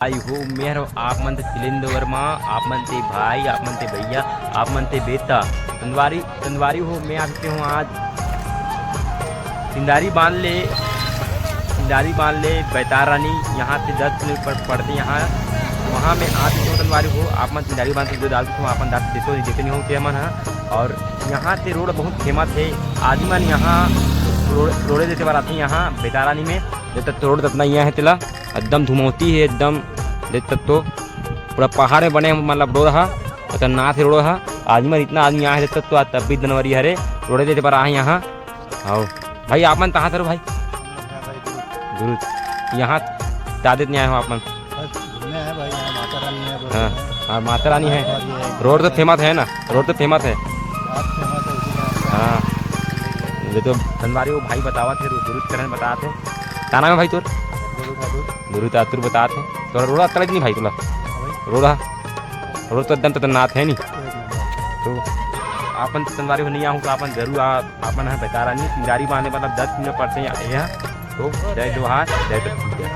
आई हो मेहर आप मनते तिलेंद्र वर्मा, आप मनते भाई, आप मनते भैया, आप मनते बेटा तंदवारी हो। मैं आते हूँ आज सिंदारी बांध ले बैतार रानी यहाँ से 10 किलोमीटर पड़ते यहाँ वहाँ में आते हूँ तंदवारी हो। आप मन सिंदारी बांध जो डालते हो अपन डाल देते नहीं हो क्या मन है। और यहाँ से रोड बहुत फेमस है। आदमी मन यहाँ रोड़े देते बार आते हैं यहाँ बैतार रानी में। जब तक रोड अपना यहाँ है तिला एकदम धुमौती है एकदम देख तक तो पूरा पहाड़ में बने मतलब रोड है खतरनाक है रोड है। आदमी इतना आदमी यहाँ है देख तक तो आज 26 जनवरी हरे रोडे देते पर आए यहाँ। आओ भाई आप मन कहाँ सर भाई गुरु यहाँ दादे नहीं आए हो आप मन। हाँ माता रानी है रोड तो फेमस है ना रोड तो फेमस है। हाँ ये तो धनवारी वो भाई बतावा थे गुरु करण बताते क्या नाम है भाई तोर गुरु तातुर बताते तो रोड़ा तलक नहीं भाई तुला रोड तो एकदम खतरनाक है नहीं। तो आपन तंदवारी नहीं आऊँ तो आपन जरूर आपन है बता रहा नहीं सिंगारी बांधने मतलब 10 मिनट पड़ते हैं यहाँ। तो जय जोहार जय।